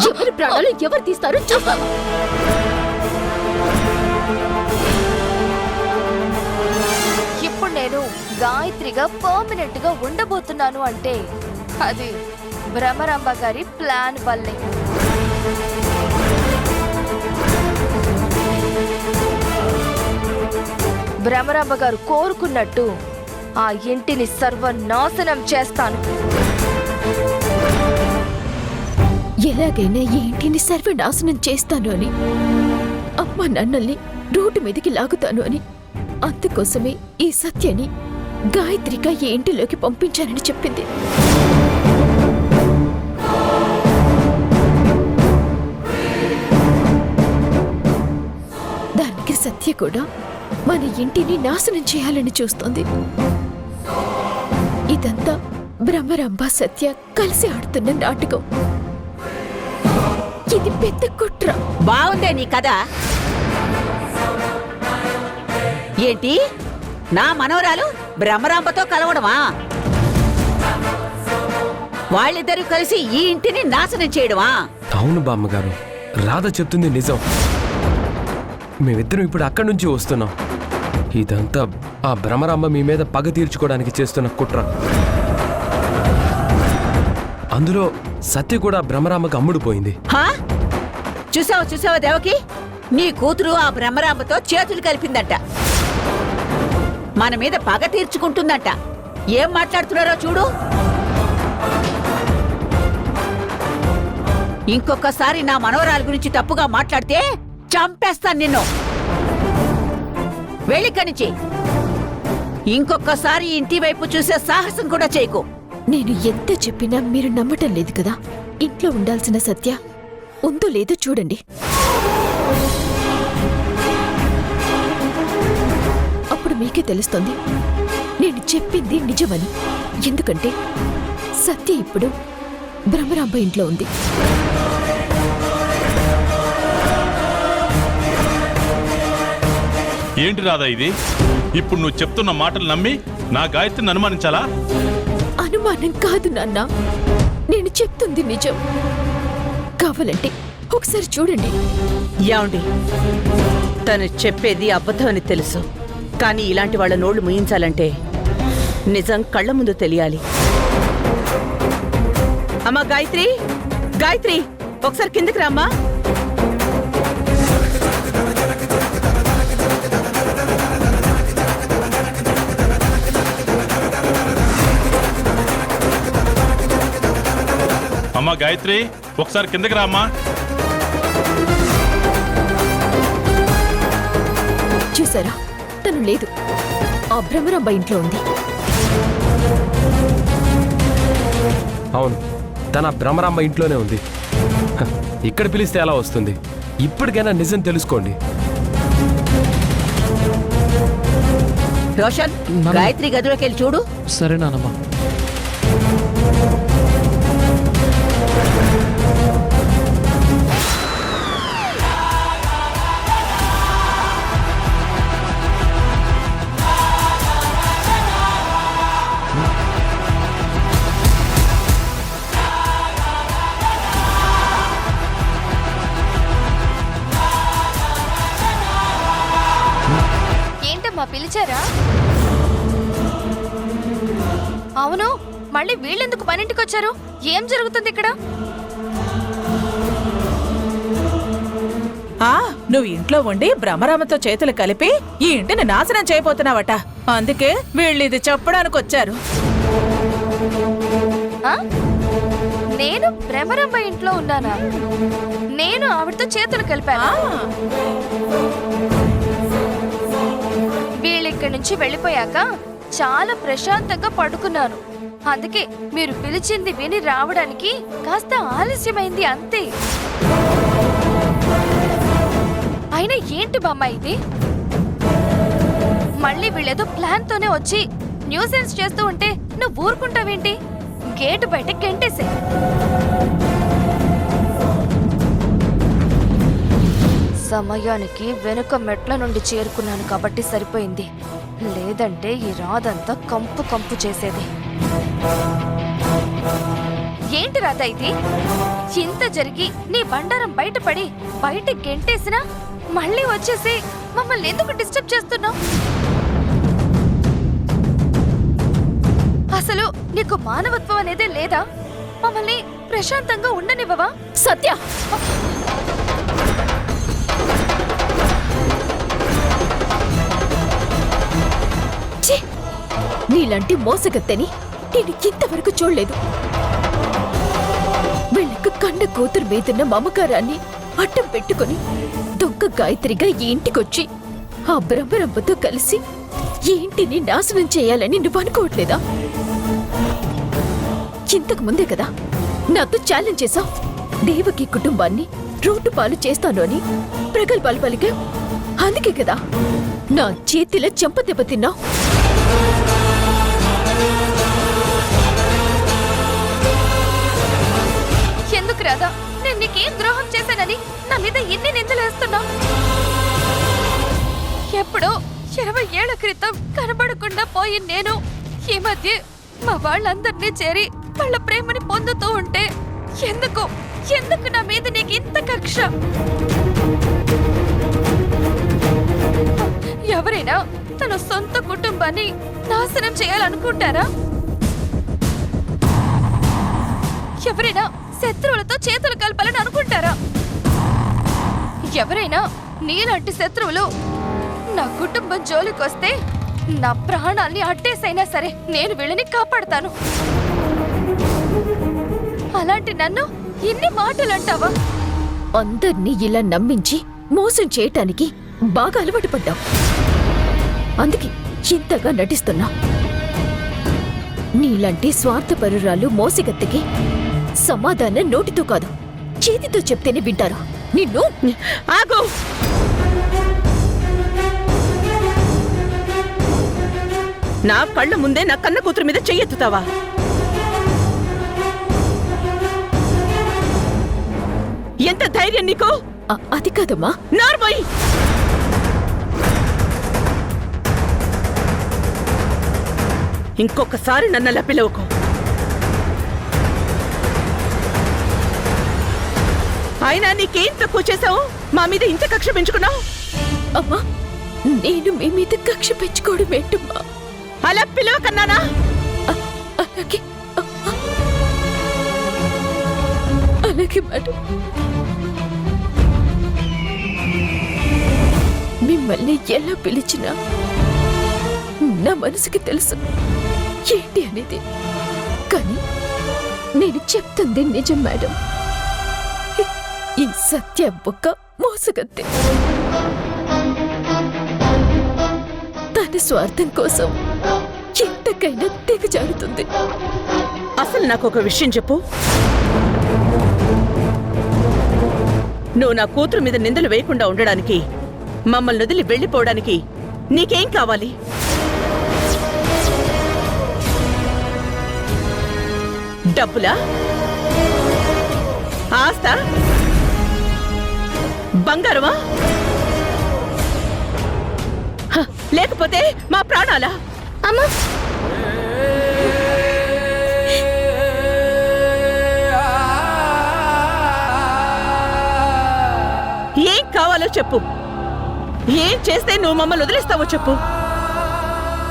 ఎవరి ప్రాణాలు ఎవరు తీస్తారో చూస్తాం. ఇప్పుడు నేను గాయత్రిగా పర్మనెంట్ గా ఉండబోతున్నాను అంటే అది భ్రమరాంబ గారి ప్లాన్ వల్లే. భ్రమరాంబ గారు కోరుకున్నట్టు ఆ ఇంటిని సర్వనాశనం చేస్తాను. ఎలాగైనా ఈ ఇంటిని సర్వనాశనం చేస్తాను అని, అమ్మ నన్నల్ని రోడ్డు మీదకి లాగుతాను అని, అందుకోసమే ఈ సత్యని గాయత్రిక ఈ ఇంటిలోకి పంపించానని చెప్పింది. దానికి సత్య కూడా మన ఇంటిని నాశనం చేయాలని చూస్తోంది. ఇదంతా భ్రమరాంబ సత్య కలిసి ఆడుతున్న నాటకం. ఇది పెద్ద కుట్ర. బాగుందే నీ కథ. ఏంటి నా మనవరాలు భ్రమరాంబతో కలవడమా? వాళ్ళిద్దరూ కలిసి ఈ ఇంటిని నాశనం చేయడమా? అవును బామ్మగారు, రాధ చెప్తుంది నిజం. మేమిద్దరం ఇప్పుడు అక్కడి నుంచి వస్తున్నాం. ఇదంతా ఆ భ్రమరాంబ మీ మీద పగ తీర్చుకోవడానికి చేస్తున్న కుట్ర. అందులో సత్య కూడా భ్రమరాంబకు అమ్ముడుపోయింది. చూసావా దేవకి, నీ కూతురు ఆ భ్రమరాంబతో చేతులు కలిపిందట. మన మీద పగ తీర్చుకుంటుందట. ఏం మాట్లాడుతున్నారో చూడు. ఇంకొకసారి నా మనవరాల గురించి తప్పుగా మాట్లాడితే చంపేస్తాను నిన్ను. వెళ్ళిక్కడి ఇంకొకసారి ఇంటి వైపు చూసే సాహసం కూడా చేయకు. నేను ఎంత చెప్పినా మీరు నమ్మటం లేదు కదా. ఇంట్లో ఉండాల్సిన సత్య ఉందో లేదో చూడండి. అప్పుడు మీకే తెలుస్తుంది నేను చెప్పింది నిజమని. ఎందుకంటే సత్య ఇప్పుడు భ్రమరాంబ ఇంట్లో ఉంది. ఏంటి రాధా ఇది? ఇప్పుడు నువ్వు చెప్తున్న మాటలు నమ్మి నా గాయత్రిని అనుమానించాలా? అనుమానం కాదు నాన్న, నేను చెప్తుంది నిజం. కావాలంటే ఒకసారి చూడండి. యాండి, తను చెప్పేది అబద్ధం అని తెలుసు. కానీ ఇలాంటి వాళ్ళ నోళ్లు ముయించాలంటే నిజం కళ్ళ ముందు తెలియాలి. అమ్మా గాయత్రి, గాయత్రి ఒకసారి కిందకి రామ్మా. అమ్మా గాయత్రి, ఒకసారి కిందకి రామ్మా. చూసారా, తను లేదు. ఆ భ్రమరాంబ ఇంట్లో ఉంది. అవును, తన భ్రమరాంబ ఇంట్లోనే ఉంది. ఇక్కడ పిలిస్తే ఎలా వస్తుంది? ఇప్పటికైనా నిజం తెలుసుకోండి. రోషన్, గాయత్రి గదిలోకి వెళ్ళి చూడు. సరే నానమ్మా. ఏంటమ్మా పిలిచారా? అవును, మళ్ళీ వీళ్ళెందుకు పనింటికి వచ్చారు? ఏం జరుగుతుంది ఇక్కడ? నువ్వు ఇంట్లో ఉండి భ్రమరామతో చేతులు కలిపి ఈ ఇంటిని నాశనం చేయబోతున్నావట. అందుకే వీళ్ళు ఇది చెప్పడానికి వచ్చారు. నేను భ్రమరాంబ ఇంట్లో ఉన్నానా? నేను ఆవిడతో చేతులు కలిపాను. వీళ్ళిక్కడి నుంచి వెళ్ళిపోయాక చాలా ప్రశాంతంగా పడుకున్నాను. అందుకే మీరు పిలిచింది విని రావడానికి కాస్త ఆలస్యమైంది అంతే. అయినా ఏంటి బామ్మ ఇది? మళ్ళీ వీళ్ళేదో ప్లాన్ తోనే వచ్చి న్యూసెన్స్ చేస్తూ ఉంటే నువ్వు ఊరుకుంటావేంటి? గేటు బయట గెంటేసే. సమయానికి వెనుక మెట్ల నుండి చేరుకున్నాను కాబట్టి సరిపోయింది. లేదంటే ఈ రాదంతా కంపు కంపు చేసేది. ఏంటి రాత ఇది? ఇంత జరిగి నీ బండారం బయటపడి బయట గెంటేసినా మళ్ళీ వచ్చేసి మమ్మల్ని ఎందుకు డిస్టర్బ్ చేస్తున్నావు? అసలు నీకు మానవత్వం అనేదే లేదా? మమ్మల్ని ప్రశాంతంగా ఉండనివ్వవా? సత్య, ఛీ! నీలాంటి మోసగత్తెని నేను ఇంతవరకు చూడలేదు. వీళ్ళకు కన్న కూతురు మీదున్న మమకారాన్ని అడ్డం పెట్టుకుని దొంగ గాయత్రిగా ఈ ఇంటికొచ్చి ఆ బ్రహ్మరంభతో కలిసి ఈ ఇంటిని నాశనం చేయాలని నువ్వు అనుకోవట్లేదా? ఇంతకు ముందే కదా నాతో ఛాలెంజ్ చేశావు. దేవకి కుటుంబాన్ని రోడ్డు పాలు చేస్తాను అని ప్రగల్భాలు పలికా. అందుకే కదా నా చేతిలో చెంప దెబ్బ తిన్నావు. ఎందుకు రాదా? నేను నీకేం ద్రోహం చేశానని నా మీద ఎన్ని నిందలేస్తున్నావు? ఎప్పుడో 20 ఏళ్ల క్రితం కనబడకుండా పోయి నేను ఈ మధ్య మా వాళ్ళందరినీ చేరి వాళ్ళ ప్రేమని పొందుతూ ఉంటే ఎందుకు ఎందుకు నా మీద నీకు ఇంత కక్ష? ఎవరైనా తన సొంత కుటుంబాన్ని నాశనం చేయాలనుకుంటారా? ఎవరైనా శత్రువులతో చేతులు కలపాలని అనుకుంటారా? ఎవరైనా నీలాంటి శత్రువులు నా కుటుంబం జోలికొస్తే నా ప్రాణాల్ని అట్టేసైనా సరే నేను వీళ్ళని కాపాడతాను. అలాంటి నన్ను ఇన్ని మాటలు అంటావా? అందర్నీ ఇలా నమ్మించి మోసం చేయటానికి బాగా అలవాటు పడ్డావు. అందుకే ఇంతగా నటిస్తున్నా. నీలాంటి స్వార్థపరురాలు మోసిగత్తెకి సమాధానం నోటితో కాదు చేతితో చెప్తేనే వింటారు. నిన్ను ఆగు! నా కళ్ళ ముందే నా కన్న కూతురు మీద చెయ్యెత్తుతావా? ఎంత ధైర్యం నీకు? అది కాదమ్మా. నార్మోయ్! ఇంకొకసారి నన్నలా పిలవకు. అయినా నీకేం తక్కువ చేశావు? మా మీద ఇంత కక్ష పెంచుకున్నావు? అమ్మా, నేను మీ మీద కక్ష పెంచుకోవడం ఏంటమ్మా? అలా పిలవకన్నానా? అలాగే అలాగే మేడం. మిమ్మల్ని ఎలా పిలిచినా నా మనసుకి తెలుసు ఏంటి అనేది. కానీ నేను చెప్తుంది నిజం మేడం. ఈ సత్య ఒక్క మోసగత్తె. తన స్వార్థం కోసం ఎంతకైనా దిగజారుతుంది. అసలు నాకు ఒక విషయం చెప్పు. నువ్వు నా కూతురు మీద నిందలు వేయకుండా ఉండడానికి, మమ్మల్ని వదిలి వెళ్ళిపోవడానికి నీకేం కావాలి? డబ్బులా? ఆస్తా? బంగారమా? లేకపోతే మా ప్రాణాలా? అమ్మా, ఏం కావాలో చెప్పు. ఏం చేస్తే నువ్వు మమ్మల్ని వదిలేస్తావో చెప్పు.